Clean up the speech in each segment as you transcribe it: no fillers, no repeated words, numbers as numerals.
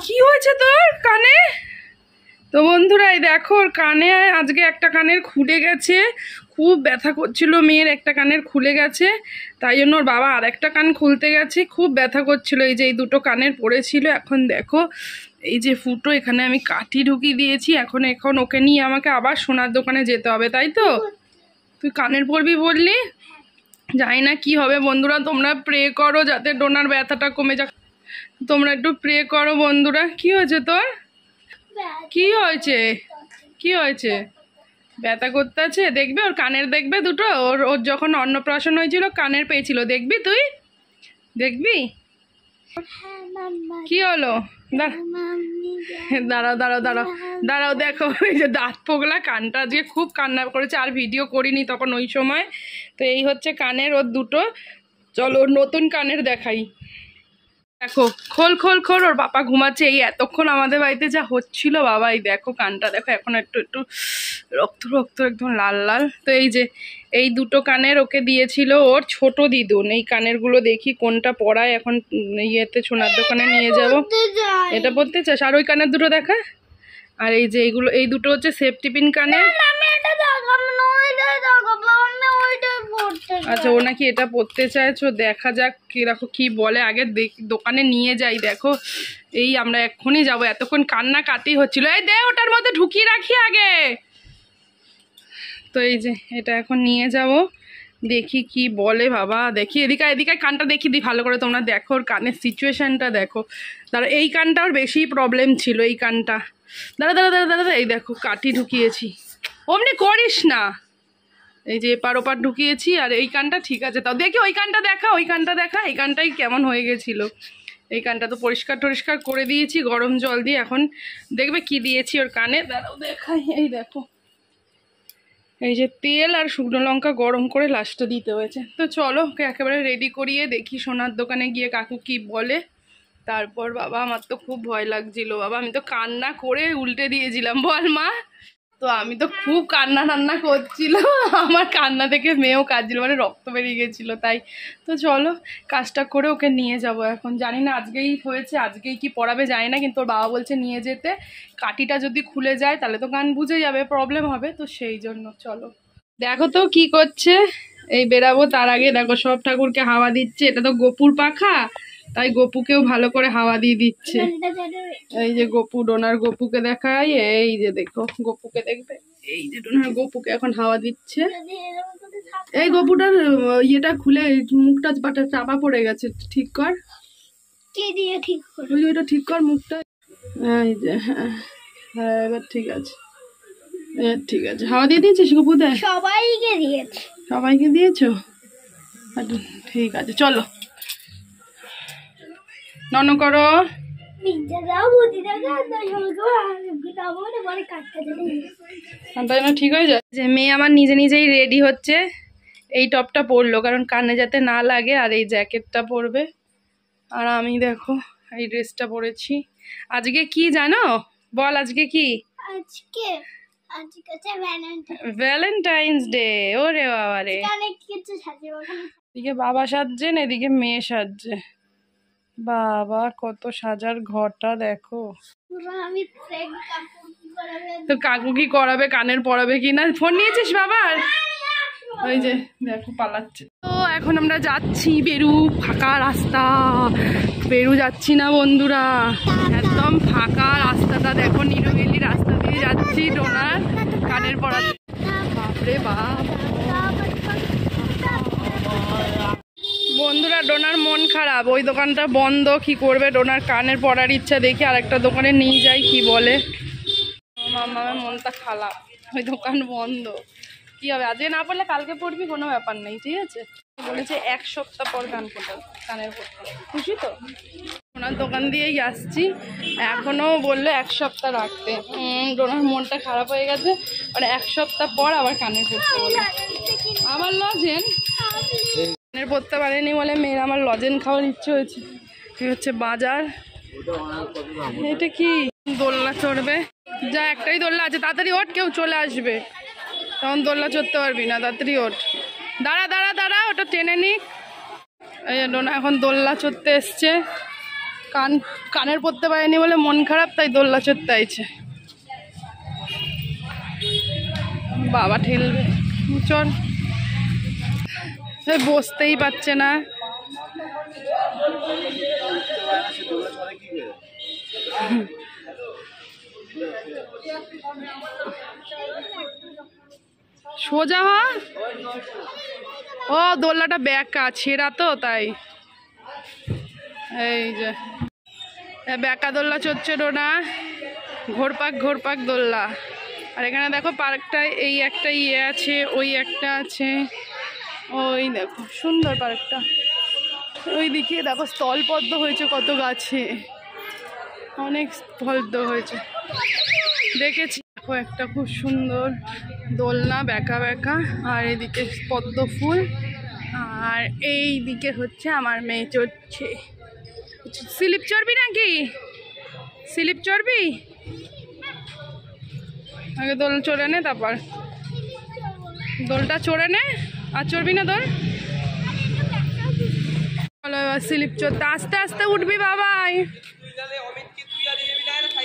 কি হয়েছে তোর কানে? তো বন্ধুরা এই দেখো ওর কানে আজকে একটা কানের খুলে গেছে, খুব ব্যথা করছিল, মেয়ের একটা কানের খুলে গেছে, তাই জন্য ওর বাবা আর একটা কান খুলতে গেছে, খুব ব্যথা করছিল। এই যে এই দুটো কানের পড়েছিল, এখন দেখো এই যে ফুটো, এখানে আমি কাঠি ঢুকিয়ে দিয়েছি। এখন ওকে নিয়ে আমাকে আবার সোনার দোকানে যেতে হবে, তাই তো? তুই কানের পরবি বললি, জানি না কি হবে। বন্ধুরা তোমরা প্রে করো যাতে ডোনার ব্যথাটা কমে যাক, তোমরা একটু প্রে করো বন্ধুরা। কি হয়েছে তোর? কি হয়েছে? কি হয়েছে? ব্যথা করতে আছে? দেখবে ওর কানের, দেখবে দুটো, ওর ওর যখন অন্নপ্রাশন হয়েছিল কানের পেয়েছিল, দেখবি তুই? দেখবি? কি হলো? দাঁড়াও দাঁড়াও দাঁড়াও দাঁড়াও, দেখো এই যে দাঁত পোগলা, কানটা আজকে খুব কান্না করেছে, আর ভিডিও করিনি তখন ওই সময়। তো এই হচ্ছে কানের ওর দুটো। চলো ওর নতুন কানের দেখাই। দেখো খোল খোল খোল, ওর বাবা ঘুমাচ্ছে। এই এতক্ষণ আমাদের বাড়িতে যা হচ্ছিল বাবা, এই দেখো কানটা দেখো, এখন একটু একটু রক্ত রক্ত, একদম লাল লাল। তো এই যে এই দুটো কানের ওকে দিয়েছিল ওর ছোট দিদুন। এই কানেরগুলো দেখি কোনটা পরায়, এখন ইয়েতে সোনার দোকানে নিয়ে যাব। এটা পরতে চাস? আর ওই কানের দুটো দেখা। আর এই যে এইগুলো, এই দুটো হচ্ছে সেফটি পিন কানের। আচ্ছা ও নাকি এটা পড়তে চাইছো, দেখা যাক কিরকম কি বলে। আগে দোকানে নিয়ে যাই। দেখো এই আমরা এক্ষুনি যাবো, এতক্ষণ কান্না কাটি হচ্ছিল। এই দে ওটার মধ্যে ঢুকিয়ে রাখি আগে। তো এই যে এটা এখন নিয়ে যাব, দেখি কি বলে বাবা। দেখি এদিকে এদিকে কানটা দেখি দিই ভালো করে, তোমরা দেখো ওর কানের সিচুয়েশনটা দেখো। দাঁড়া, এই কানটা ওর বেশি প্রবলেম ছিল, এই কানটা। দাঁড়া দাঁড়া দাঁড়া দাঁড়া, এই দেখো কাঠি ঢুকিয়েছি, অমনি করিস না। এই যে এপার ওপার ঢুকিয়েছি, আর এই কানটা ঠিক আছে। তাও দেখি ওই কানটা দেখা, ওই কানটা দেখা, এই কানটাই কেমন হয়ে গেছিল। এই কানটা তো পরিষ্কার টরিষ্কার করে দিয়েছি গরম জল দিয়ে। এখন দেখবে কি দিয়েছি ওর কানে, দাঁড়াও দেখাই। এই দেখো এই যে তেল আর শুকনো লঙ্কা গরম করে লাস্টে দিতে হয়েছে। তো চলো ওকে একেবারে রেডি করিয়ে দেখি সোনার দোকানে গিয়ে কাকু কি বলে। তারপর বাবা আমার তো খুব ভয় লাগছিল বাবা, আমি তো কান্না করে উল্টে দিয়েছিলাম, বল মা। তো আমি তো খুব কান্না টান্না করছিল, আমার কান্না থেকে মেয়েও কাঁদছিল, মানে রক্ত বেরিয়ে গেছিলো তাই। তো চলো কাজটা করে ওকে নিয়ে যাব। এখন জানি না আজকেই হয়েছে, আজকেই কি পড়াবে জানি না, কিন্তু ওর বাবা বলছে নিয়ে যেতে। কাঠিটা যদি খুলে যায় তাহলে তো গান বুঝে যাবে, প্রবলেম হবে, তো সেই জন্য চলো। দেখো তো কি করছে, এই বেরাবো তার আগে দেখো সব ঠাকুরকে হাওয়া দিচ্ছে। এটা তো গোপুর পাখা, তাই গোপুকেও ভালো করে হাওয়া দিয়ে দিচ্ছে। এই যে গোপু, ডোনার গোপুকে দেখাই, এই যে দেখো গোপুকে দেখবে, এই যে ডোনার গোপুকে এখন হাওয়া দিচ্ছে। এই গোপুটার ইয়েটা খুলে মুখটা চাপা পড়ে গেছে, ঠিক কর। কি দিয়ে ঠিক কর? ওইটা ঠিক কর মুখটা। এই যে হ্যাঁ এবার ঠিক আছে, ঠিক আছে। হাওয়া দিয়ে দিয়েছিস গোপু? দেখ সবাইকে দিয়েছে। সবাইকে দিয়েছো? ঠিক আছে চলো নন করো। ঠিক হয়ে যায়। যে মেয়ে আমার নিজে নিজেই রেডি হচ্ছে, এই টপটা পরলো কারণ কানে যাতে না লাগে, আর এই জ্যাকেটটা পরবে। আর আমি দেখো এই ড্রেসটা পরেছি। আজকে কি জানো বল, আজকে কি? আজকে ভ্যালেন্টাইন্স ডে। ওরে বাবা রে, এদিকে বাবা সাজছেন, এদিকে মেয়ে সাজছে। বাবা কত সাজার ঘরটা দেখো। তো কাকু কি করাবে, কানের পরাবে কি না? ফোন নিয়েছিস বাবার? ওই যে দেখো পালাচ্ছে। তো এখন আমরা যাচ্ছি বেরু, ফাঁকা রাস্তা। বেরু যাচ্ছি না বন্ধুরা, একদম ফাঁকা রাস্তাটা দেখো, নিরবিলি রাস্তা দিয়ে যাচ্ছি ডোনার কানের পরাতে। বাপরে বাপ বন্ধুরা, ডোনার মন খারাপ, ওই দোকানটা বন্ধ, কি করবে? ডোনার কানের পরার ইচ্ছা, দেখি আরেকটা দোকানে নিয়ে যাই কি বলে। আমার মনটা খারাপ, ওই দোকান বন্ধ। কি হবে, আজকে না পড়লে কালকে পড়বি, কোনো ব্যাপার নেই, ঠিক আছে? বলেছে 1 সপ্তাহ পর কানের পড়তে। খুশি তো? ওনার দোকান দিয়েই আসছি, এখনো বললো 1 সপ্তাহ রাখতে। ডোনার মনটা খারাপ হয়ে গেছে, মানে 1 সপ্তাহ পর আবার কানের পড়তে বলে। আবার লজেন কানের পড়তে পারেনি বলে মেয়ের আমার লজেন খাওয়ার ইচ্ছে হয়েছে। এই হচ্ছে বাজার। এটা কি দোলনা চড়বে? যা একটাই দোলনা আছে, তাড়াতাড়ি ওঠ, কেউ চলে আসবে, তখন দোলনা চড়তে পারবি না, তাড়াতাড়ি ওঠ। দাঁড়া দাঁড়া দাঁড়া, ওটা টেনে নিক। এই ডোনা এখন দোলনা চড়তে এসছে, কানের পরতে পারেনি বলে মন খারাপ, তাই দোলনা চড়তে আইছে। বাবা ঠেলবে, চল। বসতেই পারছে না। সোজা হ। ও দোলনাটা ব্যাকা ছেঁড়া তো, তাই। এই যে ব্যাকা দোলনা চড়ছে ডোনা, ঘোরপাক দোলনা। আর এখানে দেখো পার্কটায় এই একটা ইয়ে আছে, ওই একটা আছে, ওই দেখো সুন্দর পার্কটা। ওই দিকে দেখো স্থলপদ্ম হয়েছে কত গাছে, অনেক স্থলপদ্ম হয়েছে দেখেছি। দেখো একটা খুব সুন্দর দোলনা, ব্যাকা ব্যাকা, আর এদিকে পদ্ম ফুল, আর এই দিকে হচ্ছে আমার মেয়ে চড়ছে। স্লিপ চড়বি নাকি? স্লিপ চড়বি? আগে দোল চড়ে নে, তারপর দোলটা চড়ে নে। আর চড়বি না দোল? চলো এবার স্লিপ চড়তে। আস্তে আস্তে উঠবি বাবাই,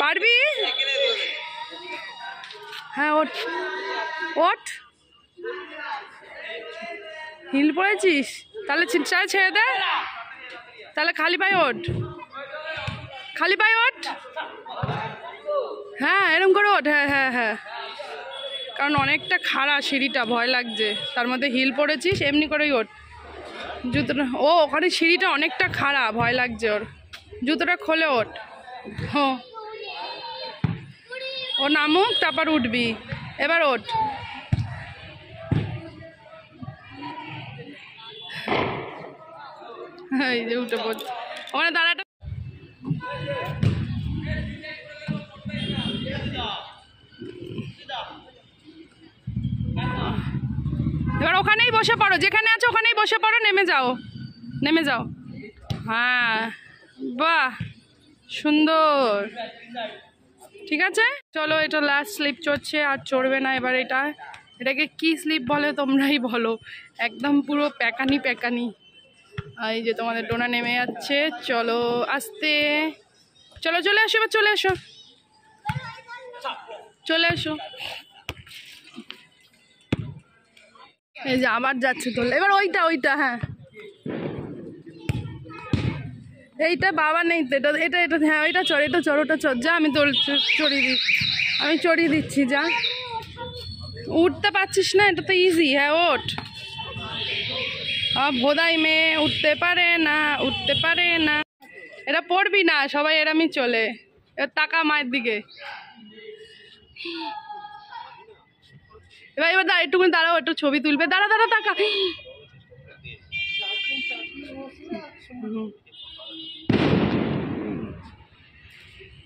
পারবি? হ্যাঁ ওঠ ওঠ। হিল পড়েছিস? তাহলে ছেড়ে দে, তাহলে খালি পায়ে ওঠ, খালি পায়ে ওঠ। হ্যাঁ এরকম করে ওঠ। হ্যাঁ হ্যাঁ হ্যাঁ, কারণ অনেকটা খাড়া সিঁড়িটা, ভয় লাগছে। তার মধ্যে হিল পড়েছিস, এমনি করেই ওঠ। জুতোটা, ও ওখানে সিঁড়িটা অনেকটা খাড়া, ভয় লাগছে ওর। জুতোটা খোলে ওঠ। হ্যাঁ ও নামুক, তারপর উঠবি। এবার ওঠ। এই যে উঠে পড়, ওখানে দাঁড়াটা। এবার ওখানেই বসে পড়ো, যেখানে আছো ওখানেই বসে পড়ো, নেমে যাও, নেমে যাও। হ্যাঁ বাহ সুন্দর, ঠিক আছে। চলো, এটা লাস্ট স্লিপ চড়ছে, আর চড়বে না এবার। এটাকে কি স্লিপ বলে তোমরাই বলো, একদম পুরো প্যাকানি প্যাকানি। এই যে তোমাদের ডোনা নেমে যাচ্ছে। চলো আস্তে, চলো চলে আসো, এবার চলে আসো, চলে আসো। এই যে আবার যাচ্ছে দোল। এবার ওইটা হ্যাঁ, এইটা বাবা নেই তো, এটা হ্যাঁ ওইটা চড়, এটা চড়, ওটা চড়। যা আমি দোল চড়িয়ে দিচ্ছি, যা। উঠতে পারছিস না? এটা তো ইজি। হ্যাঁ ওঠ। ভোদাই মেয়ে উঠতে পারে না। এটা পড়বি না, সবাই এরমই চলে। এবার তাকা মায়ের দিকে। এবার একটুখানি দাঁড়াও, একটু ছবি তুলবে। দাঁড়া তাকা।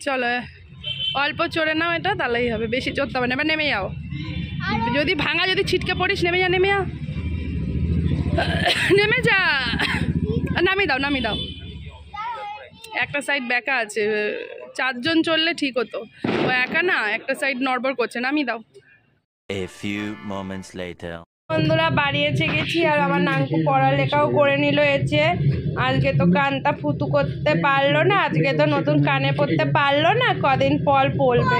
চলো অল্প চড়ে নাও, এটা তাহলেই হবে, বেশি চড়তে হবে না। এবার নেমে যাও, যদি ভাঙা, যদি ছিটকে পড়িস, নেমে যা, নেমে যা। নামিয়ে দাও। একটা সাইড ব্যাকা আছে, 4 জন চললে ঠিক হতো, ও একা না, একটা সাইড নড়বড় করছে। নামিয়ে দাও। A few moments later. বন্ধুরা বাড়ি এসে গেছি, আর আমার নাঙ্কু পড়ালেখাও করে নিল। আজকে তো কানটা ফুতু করতে পারলো না, আজকে তো নতুন কানে পড়তে পারলো না, কদিন পর পড়বে।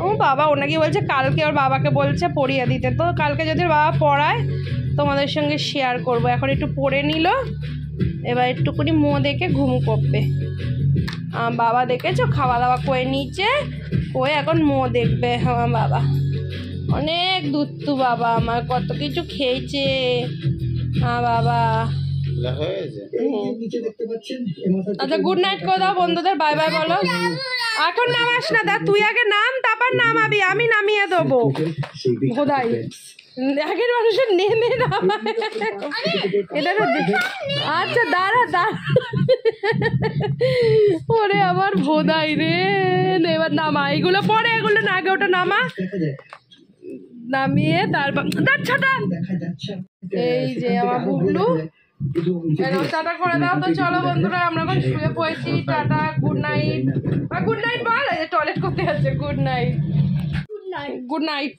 ও বাবা, ও নাকি বলছে কালকে ওর বাবাকে বলছে পড়িয়ে দিতে। তো কালকে যদি ওর বাবা পড়ায় তোমাদের সঙ্গে শেয়ার করব। এখন একটু পড়ে নিল, এবার একটুকুনি দেখে ঘুমু করবে। বাবা দেখেছো খাওয়া দাওয়া করে নিচে, করে এখন দেখবে। হ্যাঁ বাবা অনেক দুধটু, বাবা আমার কত কিছু খেয়েছে। হ্যাঁ বাবা। আচ্ছা গুড নাইট করে দাও বন্ধুদের, বাই বাই বলো। এখন নামাস না, দা তুই আগে নাম, তারপর নামাবি, আমি নামিয়ে দেবো। বোধাই আগের মানুষের নেমে নামায়। এটা আচ্ছা দাঁড়া। ওরে আমার ভোদাই রে, এবার নামা এগুলো, পরে এগুলো না, আগে ওটা নামিয়ে তারপর। এই যে আমার বুবলু, টাটা করে দাও। তো চলো বন্ধুরা, আমরা এখন শুয়ে পড়েছি। Tata, good night. Good night বল, টয়লেট করতে আছে। Good night.